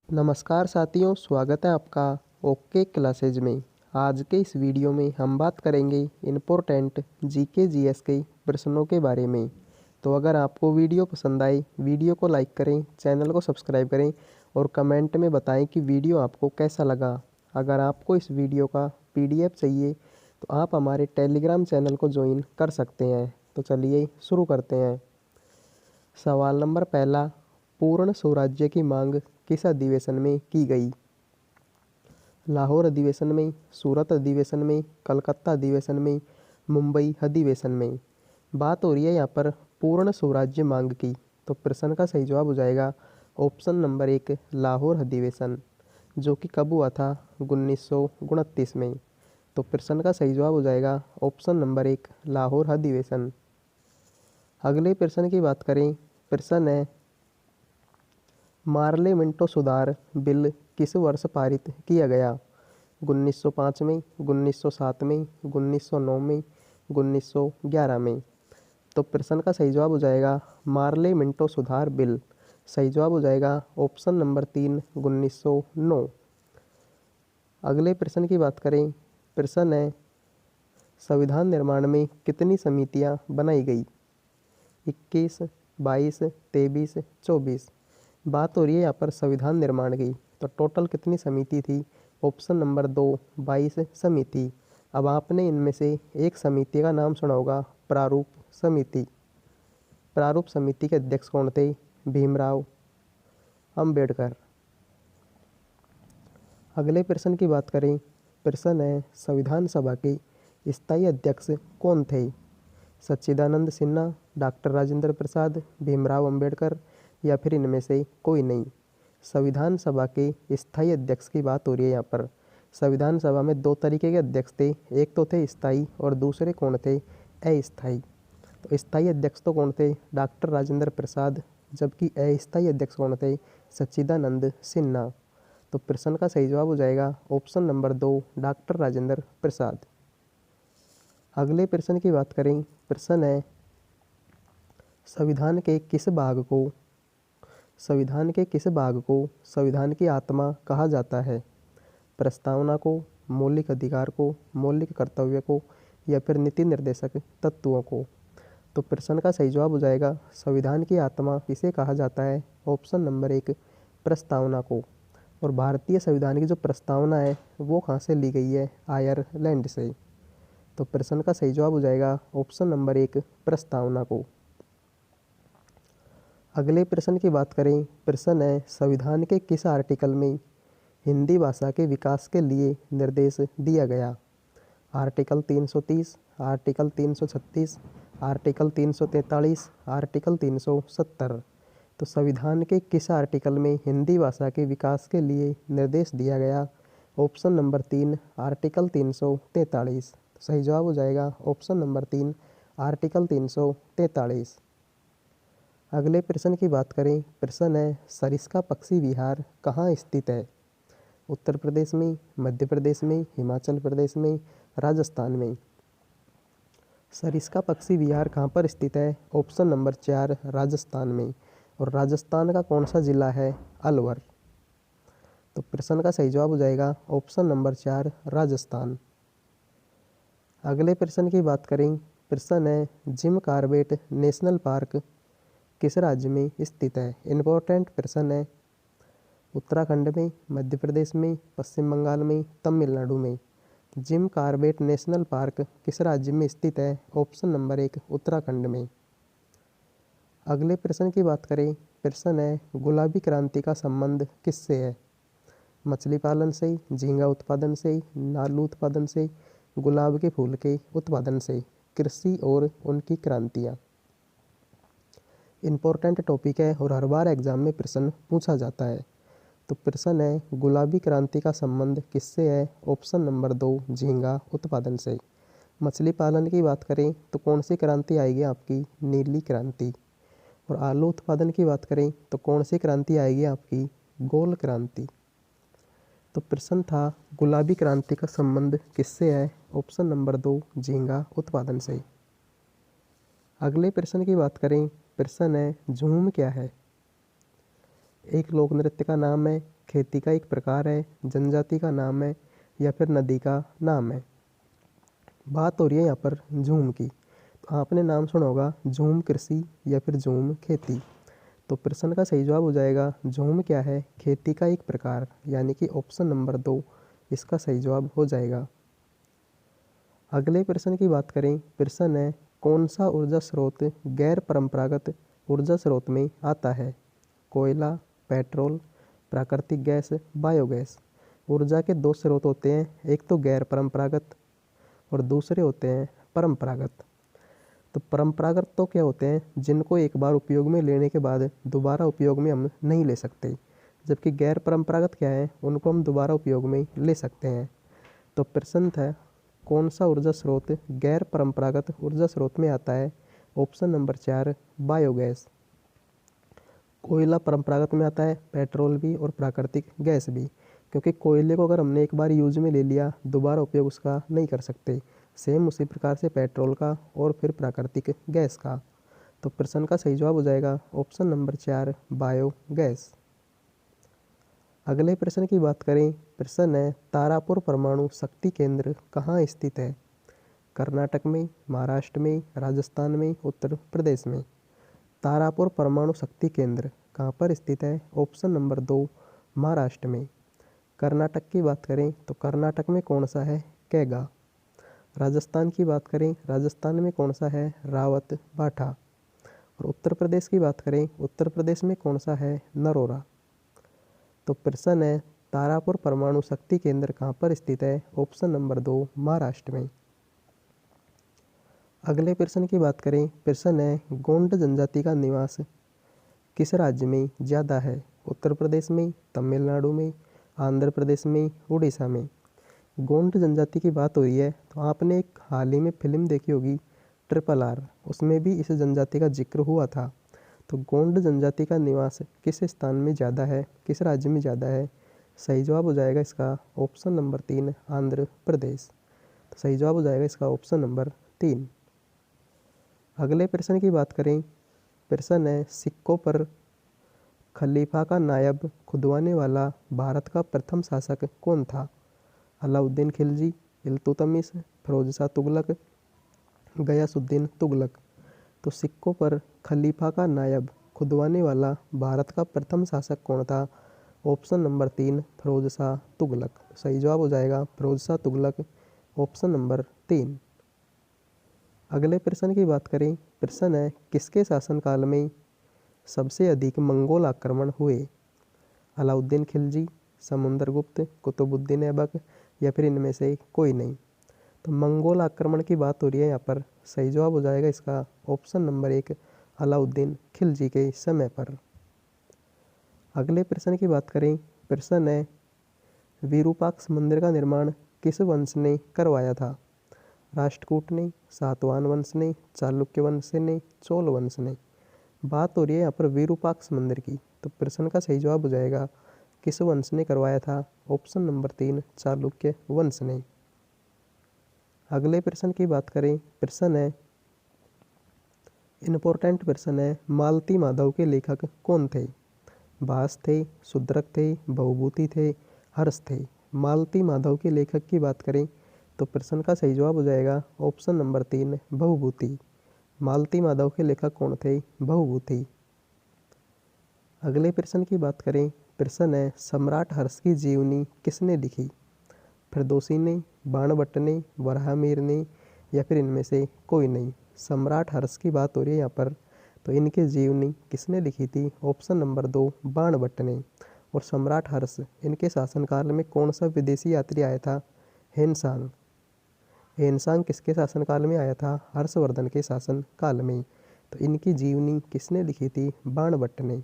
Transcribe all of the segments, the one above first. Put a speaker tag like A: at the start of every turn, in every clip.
A: नमस्कार साथियों, स्वागत है आपका ओके क्लासेज में। आज के इस वीडियो में हम बात करेंगे इम्पोर्टेंट जीके जीएस के प्रश्नों के बारे में। तो अगर आपको वीडियो पसंद आए, वीडियो को लाइक करें, चैनल को सब्सक्राइब करें और कमेंट में बताएं कि वीडियो आपको कैसा लगा। अगर आपको इस वीडियो का पीडीएफ चाहिए तो आप हमारे टेलीग्राम चैनल को ज्वाइन कर सकते हैं। तो चलिए शुरू करते हैं। सवाल नंबर पहला, पूर्ण स्वराज्य की मांग किस अधिवेशन में की गई? लाहौर अधिवेशन में, सूरत अधिवेशन में, कलकत्ता अधिवेशन में, मुंबई अधिवेशन में। बात हो रही है यहाँ पर पूर्ण स्वराज्य मांग की। तो प्रश्न का सही जवाब हो जाएगा ऑप्शन नंबर 1 लाहौर अधिवेशन, जो कि कब हुआ था? 1929 में। तो प्रश्न का सही जवाब हो जाएगा ऑप्शन नंबर 1 लाहौर अधिवेशन। अगले प्रश्न की बात करें। प्रश्न है, मार्ले मिंटो सुधार बिल किस वर्ष पारित किया गया? 1905 में, 1907 में, 1909 में, 1911 में। तो प्रश्न का सही जवाब हो जाएगा मार्ले मिंटो सुधार बिल। सही जवाब हो जाएगा ऑप्शन नंबर 3 1909। अगले प्रश्न की बात करें। प्रश्न है, संविधान निर्माण में कितनी समितियां बनाई गई? 21, 22, 23, 24। बात हो रही है यहाँ पर संविधान निर्माण की। तो टोटल कितनी समिति थी? ऑप्शन नंबर 2 22 समिति। अब आपने इनमें से एक समिति का नाम सुना होगा, प्रारूप समिति। प्रारूप समिति के अध्यक्ष कौन थे? भीमराव अंबेडकर। अगले प्रश्न की बात करें। प्रश्न है, संविधान सभा के स्थायी अध्यक्ष कौन थे? सच्चिदानंद सिन्हा, डॉक्टर राजेंद्र प्रसाद, भीमराव अंबेडकर या फिर इनमें से कोई नहीं। संविधान सभा के स्थायी अध्यक्ष की बात हो रही है यहाँ पर। संविधान सभा में दो तरीके के अध्यक्ष थे, एक तो थे स्थायी और दूसरे कौन थे? अस्थायी। तो स्थायी अध्यक्ष तो कौन थे? डॉक्टर राजेंद्र प्रसाद, जबकि अस्थायी अध्यक्ष कौन थे? सच्चिदानंद सिन्हा। तो प्रश्न का सही जवाब हो जाएगा option number 2 doctor Rajendra Prasad. अगले प्रश्न की बात करें। प्रश्न है, संविधान के किस भाग को संविधान की आत्मा कहा जाता है? प्रस्तावना को, मौलिक अधिकार को, मौलिक कर्तव्य को या फिर नीति निर्देशक तत्वों को? तो प्रश्न का सही जवाब हो जाएगा संविधान की आत्मा किसे कहा जाता है? ऑप्शन नंबर 1 प्रस्तावना को। और भारतीय संविधान की जो प्रस्तावना है वो कहाँ से ली गई है? आयरलैंड से। तो प्रश्न का सही जवाब हो जाएगा ऑप्शन नंबर 1 प्रस्तावना को। अगले प्रश्न की बात करें। प्रश्न है, संविधान के किस आर्टिकल में हिंदी भाषा के विकास के लिए निर्देश दिया गया? Article 330, article 336, article 343, article 370। तो संविधान के किस आर्टिकल में हिंदी भाषा के विकास के लिए निर्देश दिया गया? Option number 3 article 343। सही जवाब हो जाएगा ऑप्शन नंबर 3 आर्टिकल 343। अगले प्रश्न की बात करें। प्रश्न है, सरिस्का पक्षी विहार कहाँ स्थित है? उत्तर प्रदेश में, मध्य प्रदेश में, हिमाचल प्रदेश में, राजस्थान में। सरिस्का पक्षी विहार कहाँ पर स्थित है? ऑप्शन नंबर 4 राजस्थान में। और राजस्थान का कौन सा जिला है? अलवर। तो प्रश्न का सही जवाब हो जाएगा ऑप्शन नंबर 4 राजस्थान। अगले प्रश्न की बात करें। प्रश्न है, जिम कॉर्बेट नेशनल पार्क किस राज्य में स्थित है? इम्पोर्टेंट प्रश्न है। उत्तराखंड में, मध्य प्रदेश में, पश्चिम बंगाल में, तमिलनाडु में। जिम कॉर्बेट नेशनल पार्क किस राज्य में स्थित है? ऑप्शन नंबर 1 उत्तराखंड में। अगले प्रश्न की बात करें। प्रश्न है, गुलाबी क्रांति का संबंध किससे है? मछली पालन से, झींगा उत्पादन से, नालू उत्पादन से, गुलाब के फूल के उत्पादन से। कृषि और उनकी क्रांतियाँ इम्पोर्टेंट टॉपिक है और हर बार एग्जाम में प्रश्न पूछा जाता है। तो प्रश्न है, गुलाबी क्रांति का संबंध किससे है? ऑप्शन नंबर 2 झींगा उत्पादन से। मछली पालन की बात करें तो कौन सी क्रांति आएगी आपकी? नीली क्रांति। और आलू उत्पादन की बात करें तो कौन सी क्रांति आएगी आपकी? गोल क्रांति। तो प्रश्न था, गुलाबी क्रांति का संबंध किससे है? ऑप्शन नंबर 2 झींगा उत्पादन से। अगले प्रश्न की बात करें। प्रश्न है, झूम क्या है? एक लोक नृत्य का नाम है, खेती का एक प्रकार है, जनजाति का नाम है या फिर नदी का नाम है। बात हो रही है यहाँ पर झूम की, तो आपने नाम सुना होगा झूम कृषि या फिर झूम खेती। तो प्रश्न का सही जवाब हो जाएगा झूम क्या है, खेती का एक प्रकार, यानी कि ऑप्शन नंबर 2 इसका सही जवाब हो जाएगा। अगले प्रश्न की बात करें, प्रश्न है कौन सा ऊर्जा स्रोत गैर परंपरागत ऊर्जा स्रोत में आता है? कोयला, पेट्रोल, प्राकृतिक गैस, बायोगैस। ऊर्जा के दो स्रोत होते हैं, एक तो गैर परंपरागत और दूसरे होते हैं परंपरागत। तो परंपरागत तो क्या होते हैं, जिनको एक बार उपयोग में लेने के बाद दोबारा उपयोग में हम नहीं ले सकते, जबकि गैर परंपरागत क्या है, उनको हम दोबारा उपयोग में ले सकते हैं। तो प्रश्न था कौन सा ऊर्जा स्रोत गैर परंपरागत ऊर्जा स्रोत में आता है? Option number 4 biogas. कोयला परंपरागत में आता है, पेट्रोल भी और प्राकृतिक गैस भी, क्योंकि कोयले को अगर हमने एक बार यूज में ले लिया दोबारा उपयोग उसका नहीं कर सकते। सेम उसी प्रकार से पेट्रोल का और फिर प्राकृतिक गैस का। तो प्रश्न का सही जवाब हो जाएगा ऑप्शन नंबर 4 बायोगैस। अगले प्रश्न की बात करें, प्रश्न है तारापुर परमाणु शक्ति केंद्र कहाँ स्थित है? कर्नाटक में, महाराष्ट्र में, राजस्थान में, उत्तर प्रदेश में। तारापुर परमाणु शक्ति केंद्र कहाँ पर स्थित है? ऑप्शन नंबर 2 महाराष्ट्र में। कर्नाटक की बात करें तो कर्नाटक में कौन सा है? कैगा। राजस्थान की बात करें, राजस्थान में कौन सा है? रावत भाठा। और उत्तर प्रदेश की बात करें, उत्तर प्रदेश में कौन सा है? नरोरा। तो प्रश्न है तारापुर परमाणु शक्ति केंद्र कहाँ पर स्थित है? ऑप्शन नंबर 2 महाराष्ट्र में। अगले प्रश्न की बात करें, प्रश्न है गोंड जनजाति का निवास किस राज्य में ज़्यादा है? उत्तर प्रदेश में, तमिलनाडु में, आंध्र प्रदेश में, उड़ीसा में। गोंड जनजाति की बात हो रही है तो आपने एक हाल ही में फिल्म देखी होगी RRR, उसमें भी इस जनजाति का जिक्र हुआ था। तो गोंड जनजाति का निवास किस स्थान में ज़्यादा है, किस राज्य में ज़्यादा है? सही जवाब हो जाएगा इसका ऑप्शन नंबर 3 आंध्र प्रदेश। तो सही जवाब हो जाएगा इसका ऑप्शन नंबर 3। अगले प्रश्न की बात करें, प्रश्न है सिक्कों पर खलीफा का नायब खुदवाने वाला भारत का प्रथम शासक कौन था? अलाउद्दीन खिलजी, इल्तुतमिश, फिरोज शाह तुगलक, गयासुद्दीन तुगलक। तो सिक्कों पर खलीफा का नायब खुदवाने वाला भारत का प्रथम शासक कौन था? Option number 3 Firoz Shah Tughlaq. सही जवाब हो जाएगा फिरोज शाह तुगलक, ऑप्शन नंबर 3। अगले प्रश्न की बात करें, प्रश्न है किसके शासनकाल में सबसे अधिक मंगोल आक्रमण हुए? अलाउद्दीन खिलजी, समुद्रगुप्त, कुतुबुद्दीन ऐबक या फिर इनमें से कोई नहीं। तो मंगोल आक्रमण की बात हो रही है यहाँ पर। सही जवाब हो जाएगा इसका ऑप्शन नंबर 1 अलाउद्दीन खिलजी के समय पर। अगले प्रश्न की बात करें, प्रश्न है विरूपाक्ष मंदिर का निर्माण किस वंश ने करवाया था? राष्ट्रकूट ने, सातवाहन वंश ने, चालुक्य वंश ने, चोल वंश ने। बात हो रही है यहाँ पर विरूपाक्ष मंदिर की। तो प्रश्न का सही जवाब हो जाएगा किस वंश ने करवाया था? ऑप्शन नंबर 3 चालुक्य वंश ने। अगले प्रश्न की बात करें, प्रश्न है इम्पोर्टेंट प्रश्न है मालती माधव के लेखक कौन थे? भास थे, शूद्रक थे, बहुभूति थे, हर्ष थे। मालती माधव के लेखक की बात करें तो प्रश्न का सही जवाब हो जाएगा ऑप्शन नंबर 3 बहुभूति। मालती माधव के लेखक कौन थे? बहुभूति। अगले प्रश्न की बात करें, प्रश्न है सम्राट हर्ष की जीवनी किसने लिखी? फिरदौसी ने, बाणभट्ट ने, वराहमिहिर ने या फिर इनमें से कोई नहीं। सम्राट हर्ष की बात हो रही है यहाँ पर, तो इनकी जीवनी किसने लिखी थी? ऑप्शन नंबर 2 बाणभट्ट ने। और सम्राट हर्ष इनके शासनकाल में कौन सा विदेशी यात्री आया था? हेनसांग। हेनसांग किसके शासनकाल में आया था? हर्षवर्धन के शासनकाल में। तो इनकी जीवनी किसने लिखी थी? बाणभट्ट ने।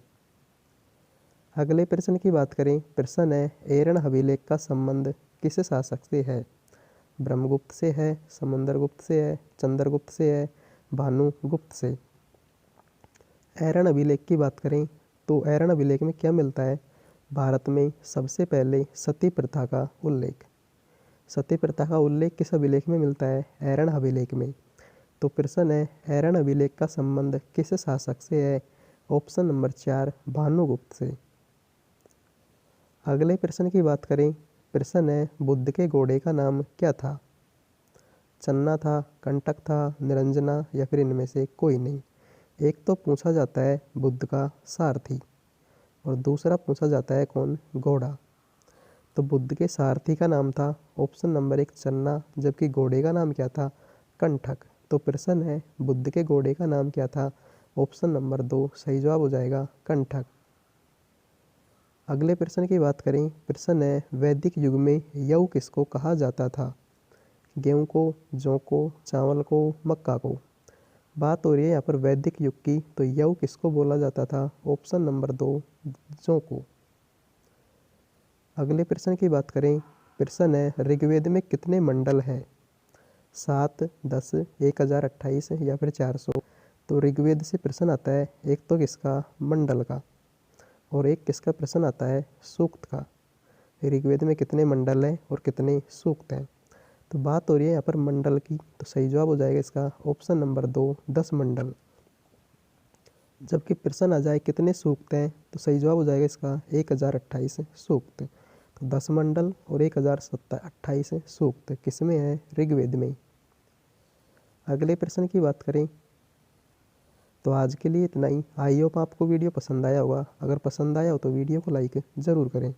A: अगले प्रश्न की बात करें, प्रश्न है एरन अभिलेख का संबंध किस शासक से है? ब्रह्मगुप्त से है, समुद्रगुप्त से है, चंद्रगुप्त से है, भानुगुप्त से। एरन अभिलेख की बात करें तो एरन अभिलेख में क्या मिलता है? भारत में सबसे पहले सती प्रथा का उल्लेख। सती प्रथा का उल्लेख किस अभिलेख में मिलता है? एरन अभिलेख में। तो प्रश्न है एरन अभिलेख का संबंध किस शासक से है? ऑप्शन नंबर 4 भानुगुप्त से। अगले प्रश्न की बात करें। प्रश्न है, बुद्ध के घोड़े का नाम क्या था? चन्ना था, कंटक था, निरंजना या फिर इनमें से कोई नहीं। एक तो पूछा जाता है बुद्ध का सारथी और दूसरा पूछा जाता है कौन? घोड़ा। तो बुद्ध के सारथी का नाम था ऑप्शन नंबर 1 चन्ना, जबकि घोड़े का नाम क्या था? कंठक। तो प्रश्न है, बुद्ध के घोड़े का नाम क्या था? ऑप्शन नंबर 2 सही जवाब हो जाएगा कंठक। अगले प्रश्न की बात करें। प्रश्न है, वैदिक युग में यव किसको कहा जाता था? गेहूं को, जौ को, चावल को, मक्का को। बात हो रही है यहाँ पर वैदिक युग की, तो यव किसको बोला जाता था? ऑप्शन नंबर 2 जौ को। अगले प्रश्न की बात करें। प्रश्न है, ऋग्वेद में कितने मंडल हैं? 7, 10, 1028 या फिर 400। तो ऋग्वेद से प्रश्न आता है एक तो किसका? मंडल का, और एक किसका प्रश्न आता है? सूक्त का। ऋग्वेद में कितने मंडल हैं और कितने सूक्त हैं? तो बात हो रही है यहाँ पर मंडल की, तो सही जवाब हो जाएगा इसका ऑप्शन नंबर 2 10 मंडल। जबकि प्रश्न आ जाए कितने सूक्त हैं, तो सही जवाब हो जाएगा इसका 1028 सूक्त। तो 10 मंडल और 1028 सूक्त किसमें है? ऋग्वेद में। अगले प्रश्न की बात करें तो आज के लिए इतना ही। आई होप आपको वीडियो पसंद आया होगा। अगर पसंद आया हो तो वीडियो को लाइक ज़रूर करें।